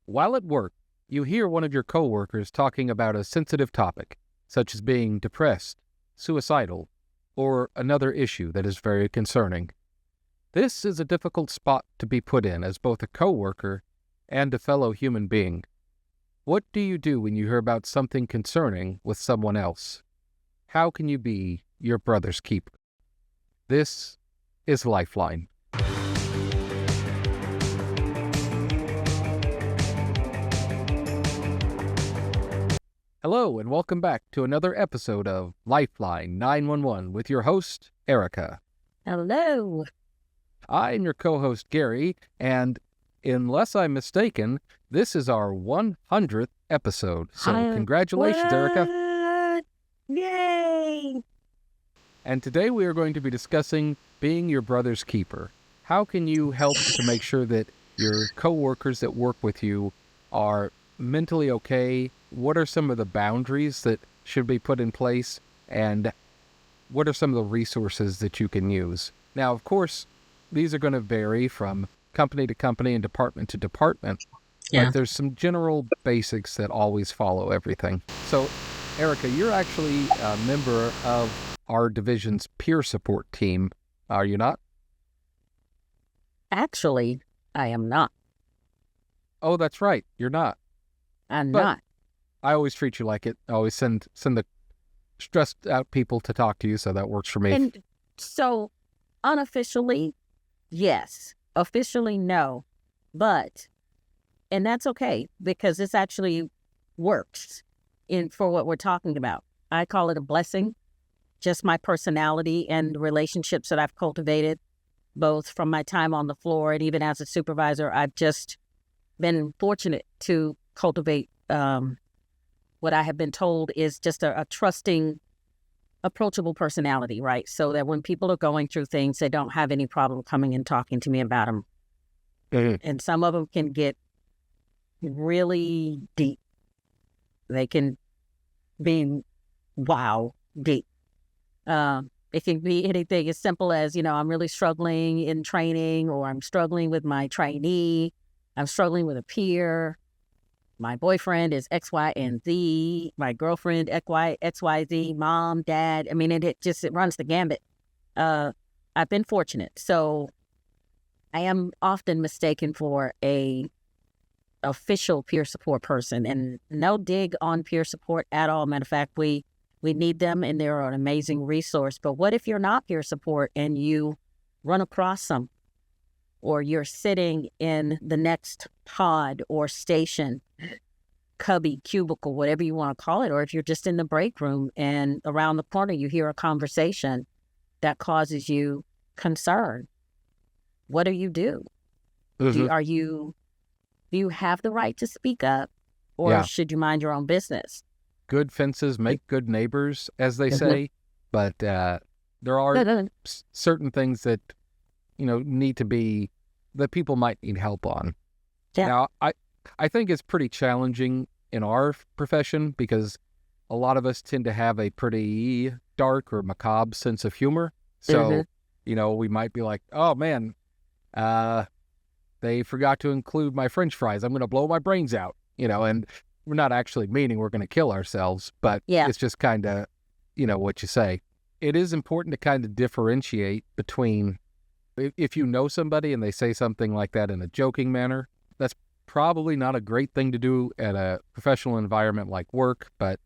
While at work, you hear one of your coworkers talking about a sensitive topic, such as being depressed, suicidal, or another issue that is very concerning. This is a difficult spot to be put in as both a coworker and a fellow human being. What do you do when you hear about something concerning with someone else? How can you be your brother's keeper? This is LifeLine. Hello, and welcome back to another episode of LifeLine 911 with your host, Erica. Hello. I am your co-host, Gary, and unless I'm mistaken, this is our 100th episode. So congratulations, Erica. Yay! And today we are going to be discussing being your brother's keeper. How can you help to make sure that your coworkers that work with you are mentally okay? What are some of the boundaries that should be put in place? And what are some of the resources that you can use? Now, of course, these are going to vary from company to company and department to department. Yeah. But there's some general basics that always follow everything. So, Erica, you're actually a member of our division's peer support team, are you not? Actually, I am not. Oh, that's right. You're not. I'm But not. I always treat you like it. I always send the stressed out people to talk to you, so that works for me. And so, unofficially, yes. Officially, no. And that's okay because this actually works for what we're talking about. I call it a blessing. Just my personality and relationships that I've cultivated, both from my time on the floor and even as a supervisor. I've just been fortunate to cultivate what I have been told is just a trusting, approachable personality, right? So that when people are going through things, they don't have any problem coming and talking to me about them. Mm-hmm. And some of them can get really deep. They can be, wow, deep. It can be anything as simple as, I'm really struggling in training, or I'm struggling with my trainee. I'm struggling with a peer. My boyfriend is X, Y, and Z. My girlfriend, X, Y, Z, mom, dad. I mean, it runs the gambit. I've been fortunate. So I am often mistaken for a official peer support person, and no dig on peer support at all. Matter of fact, we need them, and they're an amazing resource. But what if you're not peer support and you run across some, or you're sitting in the next pod or station, cubby, cubicle, whatever you want to call it, or if you're just in the break room and around the corner you hear a conversation that causes you concern? What do you do? Mm-hmm. Do you have the right to speak up, or should you mind your own business? Good fences make good neighbors, as they say, but there are certain things that need to be, that people might need help on. Yeah. Now, I think it's pretty challenging in our profession because a lot of us tend to have a pretty dark or macabre sense of humor. So, we might be like, oh man, they forgot to include my French fries. I'm going to blow my brains out, and we're not actually meaning we're going to kill ourselves, but it's just kind of, what you say. It is important to kind of differentiate between, if you know somebody and they say something like that in a joking manner, that's probably not a great thing to do at a professional environment like work, but,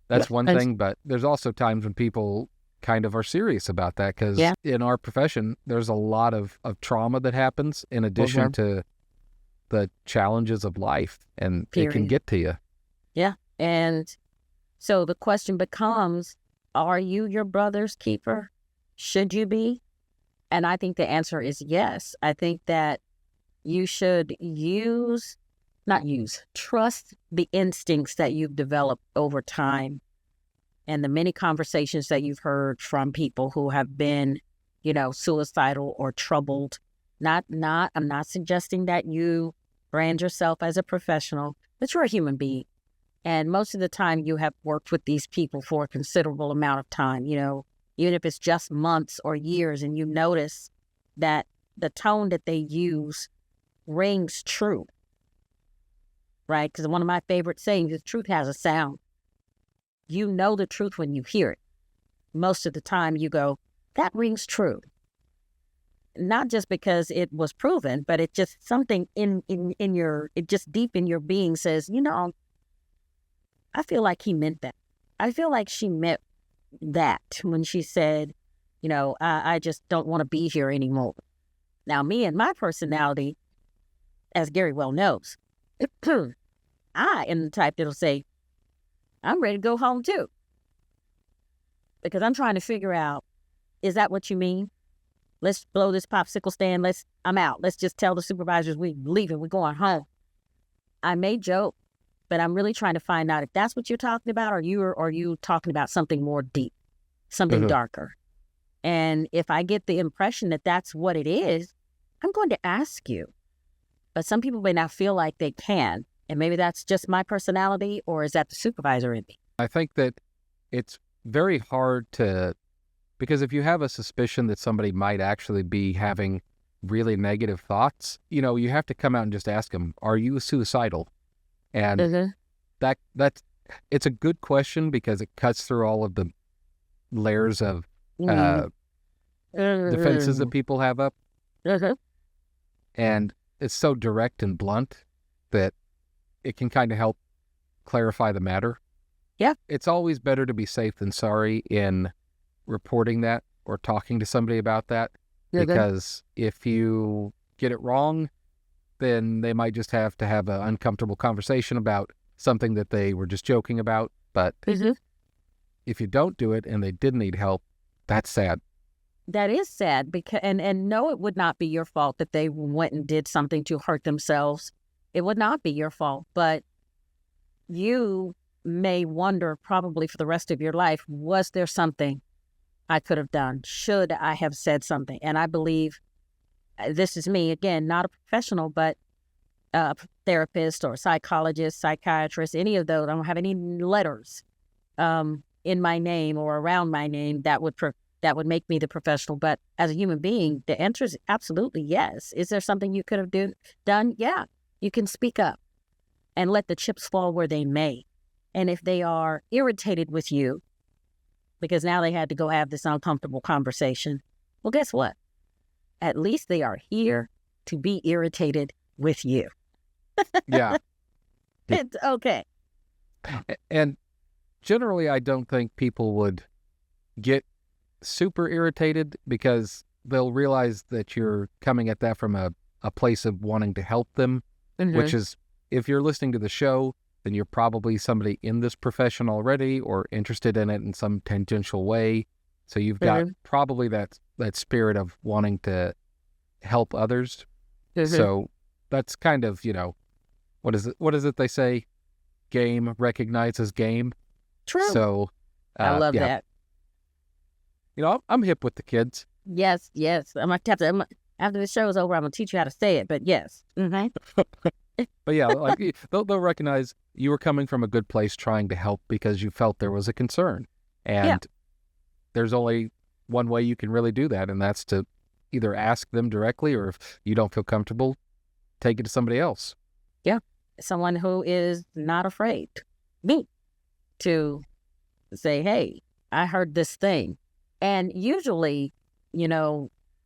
that's one thing. But there's also times when people kind of are serious about that because in our profession, there's a lot of trauma that happens in addition to the challenges of life, and it can get to you. Yeah. And so the question becomes, are you your brother's keeper? Should you be? And I think the answer is yes. I think that you should trust the instincts that you've developed over time and the many conversations that you've heard from people who have been, suicidal or troubled. I'm not suggesting that you brand yourself as a professional, but you're a human being. And most of the time you have worked with these people for a considerable amount of time, even if it's just months or years, and you notice that the tone that they use rings true. right? Because one of my favorite sayings is truth has a sound. You know the truth when you hear it. Most of the time you go, that rings true. Not just because it was proven, but it just something in your, it just deep in your being says, I feel like he meant that. I feel like she meant that when she said, I just don't want to be here anymore. Now, me and my personality, as Gary well knows, I am the type that'll say, I'm ready to go home too. Because I'm trying to figure out, is that what you mean? Let's blow this popsicle stand. I'm out. Let's just tell the supervisors we're leaving. We're going home. I may joke, but I'm really trying to find out if that's what you're talking about, or are you talking about something more deep, something darker. And if I get the impression that that's what it is, I'm going to ask you. But some people may not feel like they can. And maybe that's just my personality, or is that the supervisor in me? I think that it's very hard because if you have a suspicion that somebody might actually be having really negative thoughts, you have to come out and just ask them, are you suicidal? And that's it's a good question because it cuts through all of the layers of defenses that people have up. And it's so direct and blunt that it can kind of help clarify the matter. Yeah. It's always better to be safe than sorry in reporting that or talking to somebody about that, because if you get it wrong, then they might just have to have an uncomfortable conversation about something that they were just joking about. But if you don't do it and they did need help, that's sad. That is sad, because and no, it would not be your fault that they went and did something to hurt themselves. It would not be your fault, but you may wonder probably for the rest of your life, was there something I could have done? Should I have said something? And I believe, this is me, again, not a professional, but a therapist or psychologist, psychiatrist, any of those. I don't have any letters in my name or around my name that would make me the professional. But as a human being, the answer is absolutely yes. Is there something you could have done? Yeah, you can speak up and let the chips fall where they may. And if they are irritated with you, because now they had to go have this uncomfortable conversation, well, guess what? At least they are here to be irritated with you. Yeah. It's okay. And generally, I don't think people would get super irritated because they'll realize that you're coming at that from a place of wanting to help them, which is, if you're listening to the show, then you're probably somebody in this profession already or interested in it in some tangential way. So you've got probably that spirit of wanting to help others. So that's kind of, what is it they say? Game recognizes game. True. So I love that. I'm hip with the kids. Yes. I'm gonna have to, after the show is over, I'm gonna teach you how to say it. But yes. But yeah, like they'll recognize you were coming from a good place, trying to help because you felt there was a concern, and there's only one way you can really do that, and that's to either ask them directly, or if you don't feel comfortable, take it to somebody else. Yeah, someone who is not afraid, me, to say, "Hey, I heard this thing," and usually,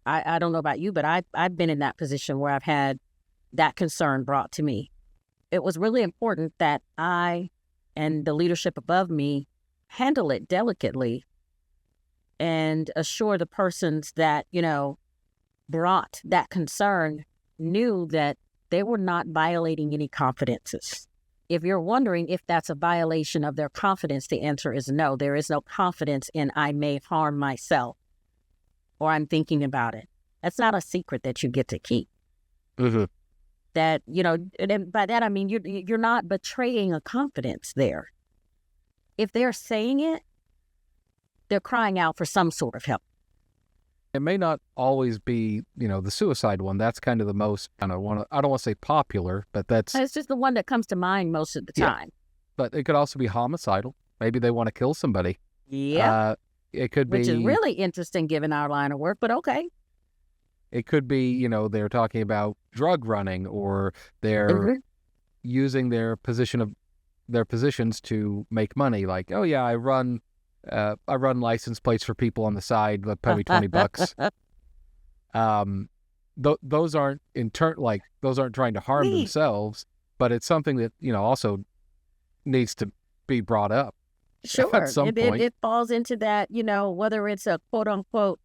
I don't know about you, but I've been in that position where I've had that concern brought to me. It was really important that I and the leadership above me handle it delicately and assure the persons that, brought that concern knew that they were not violating any confidences. If you're wondering if that's a violation of their confidence, the answer is no. There is no confidence in I may harm myself or I'm thinking about it. That's not a secret that you get to keep. That, and by that I mean you're not betraying a confidence there. If they're saying it, they're crying out for some sort of help. It may not always be, the suicide one. That's kind of the most, I don't want to say popular, but it's just the one that comes to mind most of the time. But it could also be homicidal. Maybe they want to kill somebody. Yeah. It could be. Which is really interesting given our line of work, but okay. It could be, they're talking about drug running, or they're using their positions to make money. Like, oh yeah, I run license plates for people on the side. They'll pay me $20. Those aren't those aren't trying to harm themselves, but it's something that, also needs to be brought up. Sure. At some point. It falls into that, whether it's a quote unquote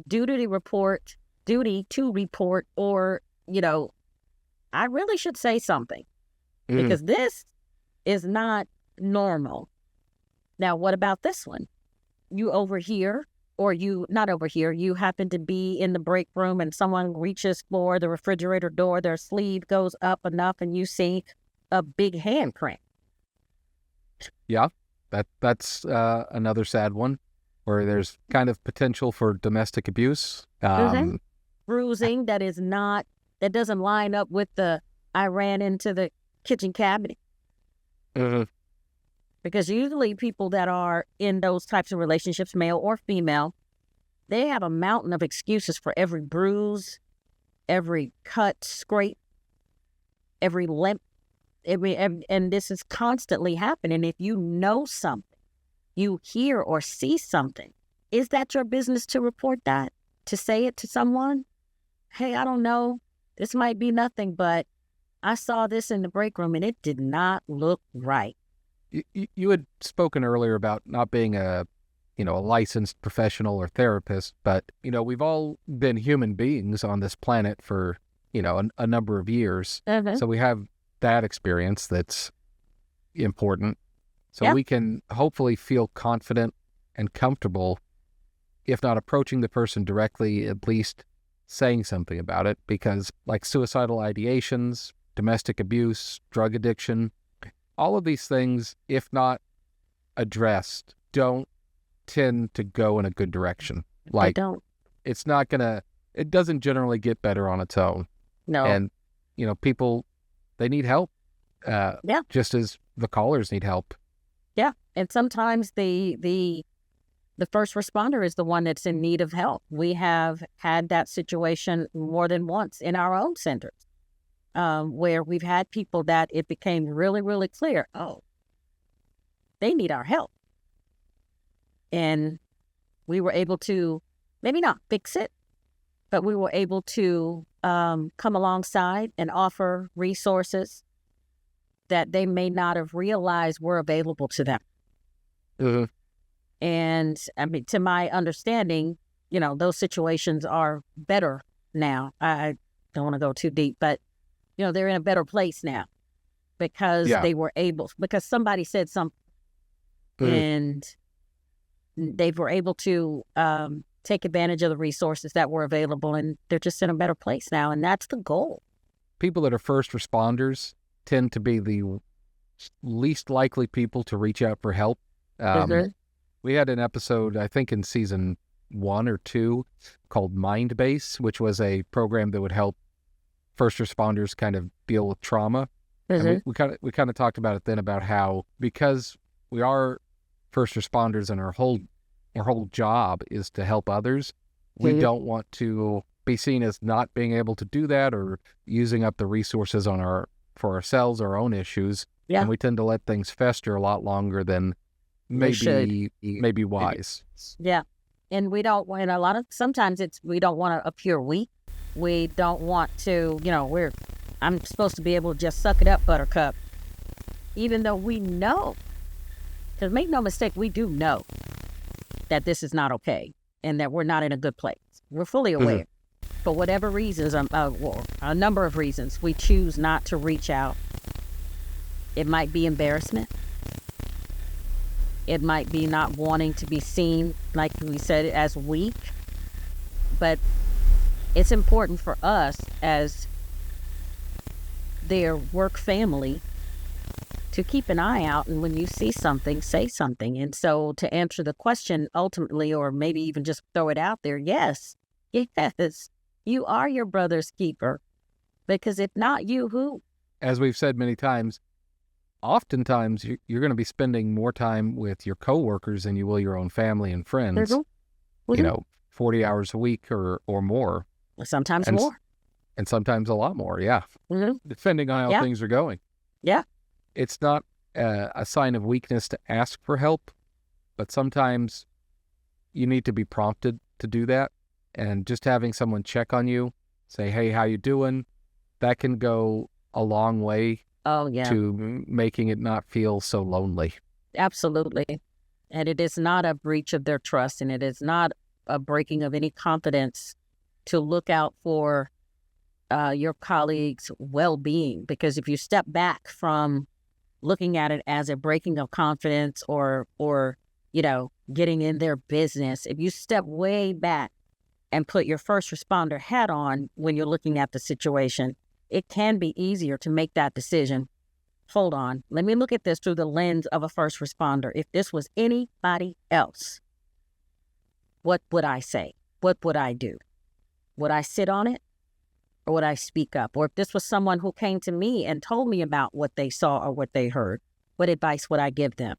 duty to report, or, I really should say something because this is not normal. Now, what about this one? You overhear, or you not overhear, you happen to be in the break room and someone reaches for the refrigerator door, their sleeve goes up enough and you see a big hand crank. Yeah, that's another sad one where there's kind of potential for domestic abuse. Bruising that doesn't line up with I ran into the kitchen cabinet. Because usually people that are in those types of relationships, male or female, they have a mountain of excuses for every bruise, every cut, scrape, every limp. And this is constantly happening. If you know something, you hear or see something, is that your business to report that? To say it to someone? Hey, I don't know. This might be nothing, but I saw this in the break room and it did not look right. You had spoken earlier about not being a licensed professional or therapist, but, we've all been human beings on this planet for, a number of years. So we have that experience that's important. So we can hopefully feel confident and comfortable, if not approaching the person directly, at least saying something about it, because like suicidal ideations, domestic abuse, drug addiction, all of these things, if not addressed, don't tend to go in a good direction. Like, they don't. It doesn't generally get better on its own. No. And, people, they need help. Just as the callers need help. Yeah. And sometimes the first responder is the one that's in need of help. We have had that situation more than once in our own centers, where we've had people that it became really, really clear, they need our help. And we were able to maybe not fix it, but we were able to come alongside and offer resources that they may not have realized were available to them. And I mean, to my understanding, those situations are better now. I don't want to go too deep, but, they're in a better place now because they were able, because somebody said something and they were able to take advantage of the resources that were available, and they're just in a better place now. And that's the goal. People that are first responders tend to be the least likely people to reach out for help. We had an episode, I think in season 1 or 2, called Mind Base, which was a program that would help first responders kind of deal with trauma. And we kind of talked about it then, about how, because we are first responders and our whole job is to help others, we don't want to be seen as not being able to do that or using up the resources for ourselves, our own issues. And we tend to let things fester a lot longer than maybe wise. Yeah. And we don't want sometimes we don't want to appear weak. We don't want to, I'm supposed to be able to just suck it up, buttercup. Even though we know, because make no mistake, we do know that this is not okay and that we're not in a good place. We're fully aware. For whatever reasons, a number of reasons, we choose not to reach out. It might be embarrassment. It might be not wanting to be seen, like we said, as weak. But it's important for us as their work family to keep an eye out, and when you see something, say something. And so to answer the question ultimately, or maybe even just throw it out there, yes, you are your brother's keeper, because if not you, who? As we've said many times, oftentimes you're going to be spending more time with your coworkers than you will your own family and friends. 40 hours a week or more. Sometimes more. And sometimes a lot more, depending on how things are going. Yeah. It's not a sign of weakness to ask for help, but sometimes you need to be prompted to do that. And just having someone check on you, say, hey, how you doing? That can go a long way to making it not feel so lonely. Absolutely. And it is not a breach of their trust, and it is not a breaking of any confidence to look out for your colleagues' well-being. Because if you step back from looking at it as a breaking of confidence or getting in their business, if you step way back and put your first responder hat on when you're looking at the situation, it can be easier to make that decision. Hold on, let me look at this through the lens of a first responder. If this was anybody else, what would I say? What would I do? Would I sit on it, or would I speak up? Or if this was someone who came to me and told me about what they saw or what they heard, what advice would I give them?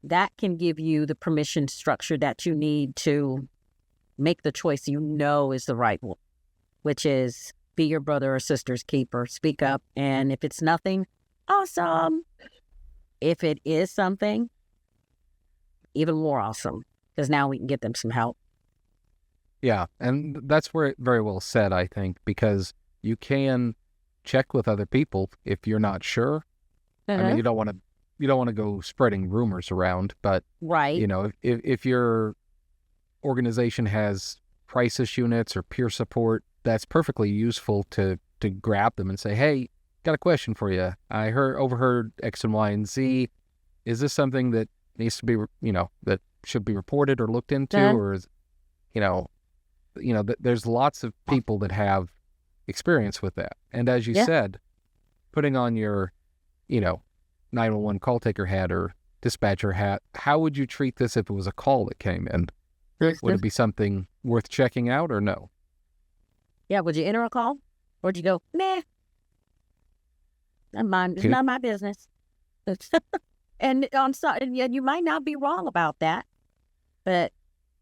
That can give you the permission structure that you need to make the choice is the right one, which is be your brother or sister's keeper. Speak up. And if it's nothing, awesome. If it is something, even more awesome, because now we can get them some help. Yeah, and that's where it very well said, I think, because you can check with other people if you're not sure. I mean, you don't want to go spreading rumors around, but right. If your organization has crisis units or peer support, that's perfectly useful to grab them and say, hey, got a question for you. I overheard X and Y and Z. Is this something that needs to be, that should be reported or looked into? Or is, there's lots of people that have experience with that. And as you said, putting on your, 911 call taker hat or dispatcher hat, how would you treat this if it was a call that came in? Would it be something worth checking out or no? Yeah, would you enter a call? Or would you go, nah, it's not my business. And you might not be wrong about that, but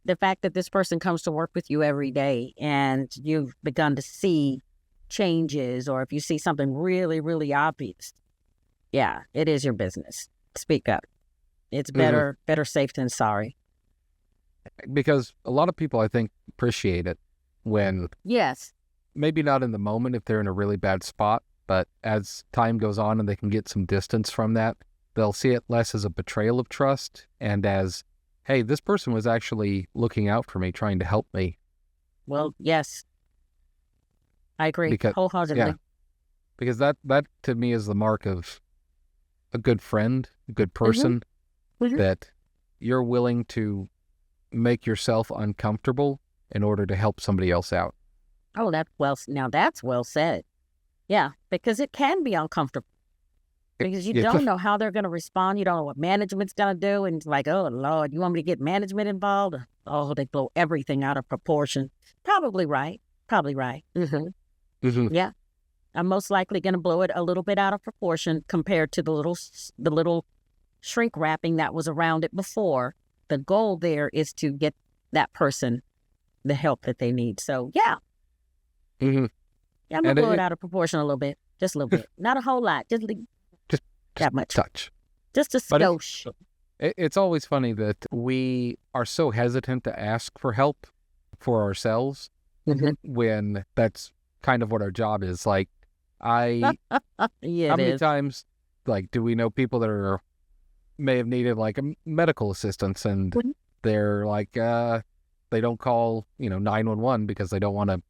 the fact that this person comes to work with you every day and you've begun to see changes, or if you see something really, really obvious, yeah, it is your business. Speak up. It's better safe than sorry. Because a lot of people, I think, appreciate it when, maybe not in the moment if they're in a really bad spot, but as time goes on and they can get some distance from that, they'll see it less as a betrayal of trust and as, hey, this person was actually looking out for me, trying to help me. Well, yes. I agree wholeheartedly. Yeah, because that to me is the mark of a good friend, a good person, that you're willing to make yourself uncomfortable in order to help somebody else out. Oh, that's well said. Yeah, because it can be uncomfortable. Because you don't know how they're going to respond. You don't know what management's going to do. And it's like, oh, Lord, you want me to get management involved? Oh, they blow everything out of proportion. Probably right. Yeah. I'm most likely going to blow it a little bit out of proportion compared to the little shrink wrapping that was around it before. The goal there is to get that person the help that they need. So, yeah. Yeah, I'm going to blow it out of proportion a little bit. Just a little bit. Not a whole lot. Just that much. Touch. Just a skosh. It's always funny that we are so hesitant to ask for help for ourselves when that's kind of what our job is. Like, how many times, like, do we know people that may have needed like a medical assistance and they're like, they don't call, 911 because they don't want to,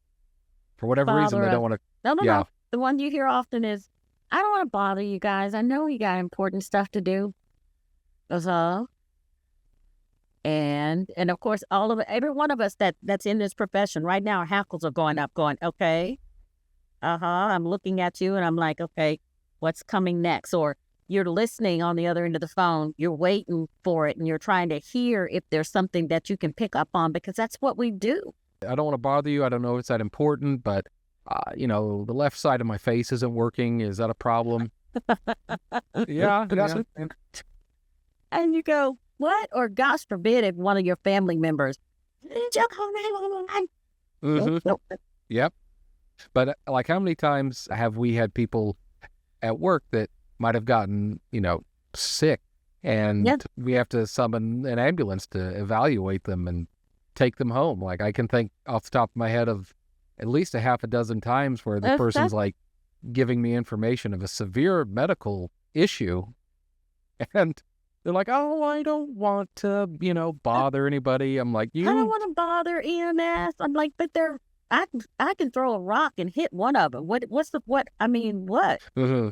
for whatever reason, they don't want to. No. The one you hear often is, I don't want to bother you guys. I know you got important stuff to do. And of course, every one of us that's in this profession right now, our hackles are going up, going, okay, I'm looking at you and I'm like, okay, what's coming next? Or you're listening on the other end of the phone, you're waiting for it and you're trying to hear if there's something that you can pick up on, because that's what we do. I don't want to bother you. I don't know if it's that important, but the left side of my face isn't working. Is that a problem? Yeah. And you go, what? Or gosh forbid if one of your family members, Yep. But like, how many times have we had people at work that might have gotten, sick, and we have to summon an ambulance to evaluate them and take them home. Like, I can think off the top of my head of at least a half a dozen times where the person's like giving me information of a severe medical issue, and they're like, "Oh, I don't want to, bother anybody." I'm like, I don't want to bother EMS. I'm like, but I can throw a rock and hit one of them. What? Mm-hmm.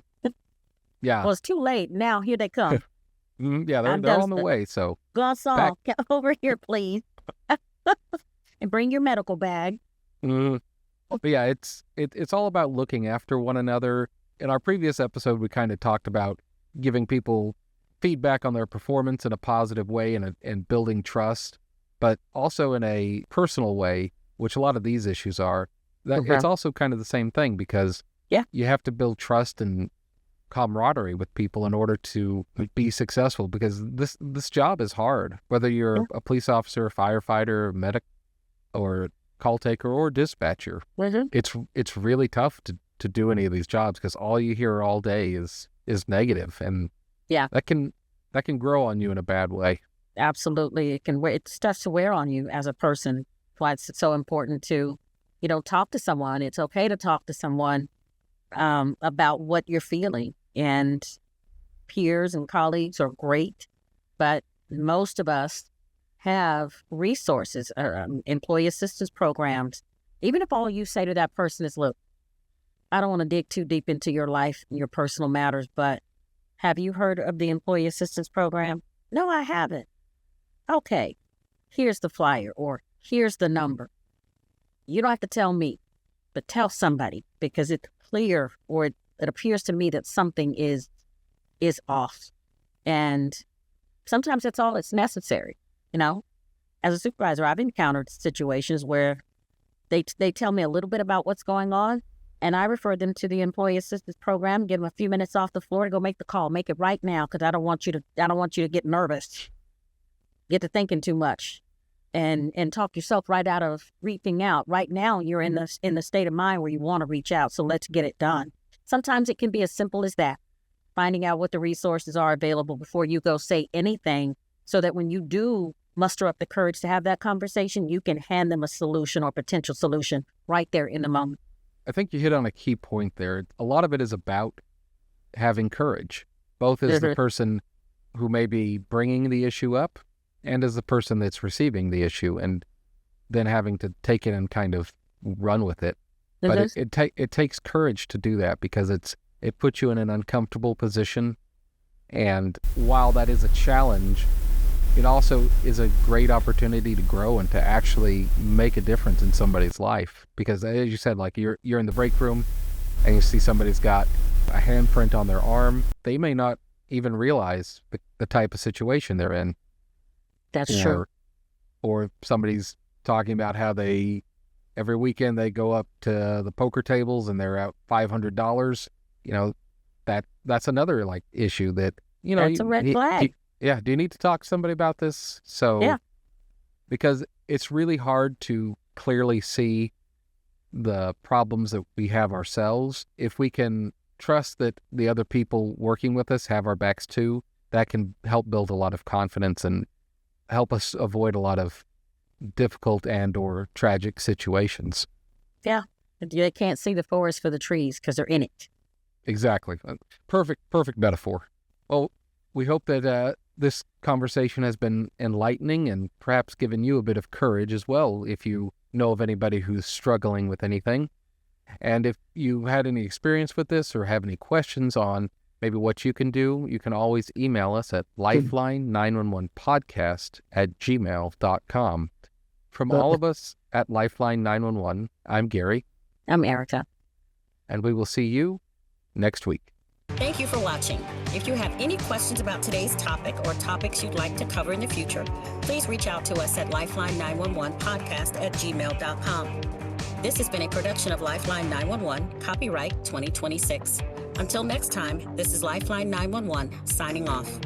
Yeah. Well, it's too late now. Here they come. Yeah, they're on the way. So, Garçon, come over here, please, and bring your medical bag. But yeah, it's all about looking after one another. In our previous episode, we kind of talked about giving people feedback on their performance in a positive way and building trust, but also in a personal way, which a lot of these issues are. It's also kind of the same thing, because you have to build trust and camaraderie with people in order to be successful, because this job is hard, whether you're a police officer, a firefighter, medic, or call taker, or dispatcher. It's really tough to do any of these jobs, because all you hear all day is negative, and that can grow on you in a bad way. Absolutely. It starts to wear on you as a person. That's why it's so important to talk to someone. It's okay to talk to someone about what you're feeling, and peers and colleagues are great, but most of us have resources, employee assistance programs. Even if all you say to that person is, "Look, I don't want to dig too deep into your life and your personal matters, but have you heard of the employee assistance program?" "No, I haven't." "Okay, here's the flyer," or "Here's the number." You don't have to tell me, but tell somebody, because it's clear, or it appears to me that something is off. And sometimes that's all that's necessary. As a supervisor, I've encountered situations where they tell me a little bit about what's going on, and I refer them to the employee assistance program, give them a few minutes off the floor to go make the call. Make it right now, because I don't want you to get nervous, get to thinking too much, and talk yourself right out of reaching out. Right now, you're in the state of mind where you want to reach out, so let's get it done. Sometimes it can be as simple as that, finding out what the resources are available before you go say anything, so that when you do muster up the courage to have that conversation, you can hand them a solution or potential solution right there in the moment. I think you hit on a key point there. A lot of it is about having courage, both as the person who may be bringing the issue up and as the person that's receiving the issue, and then having to take it and kind of run with it. But it takes courage to do that, because it puts you in an uncomfortable position. And while that is a challenge, it also is a great opportunity to grow and to actually make a difference in somebody's life. Because as you said, like, you're in the break room and you see somebody's got a handprint on their arm. They may not even realize the type of situation they're in. That's true. Or somebody's talking about how every weekend they go up to the poker tables and they're out $500. That's another issue that, that's a red flag. Do you need to talk to somebody about this? Because it's really hard to clearly see the problems that we have ourselves. If we can trust that the other people working with us have our backs too, that can help build a lot of confidence and help us avoid a lot of difficult and or tragic situations. Yeah. They can't see the forest for the trees because they're in it. Exactly. Perfect metaphor. Well, we hope that this conversation has been enlightening and perhaps given you a bit of courage as well, if you know of anybody who's struggling with anything. And if you had any experience with this or have any questions on maybe what you can do, you can always email us at lifeline911podcast@gmail.com. From all of us at Lifeline 911, I'm Gary. I'm Erica. And we will see you next week. Thank you for watching. If you have any questions about today's topic or topics you'd like to cover in the future, please reach out to us at lifeline911podcast@gmail.com. This has been a production of Lifeline 911, copyright 2026. Until next time, this is Lifeline 911 signing off.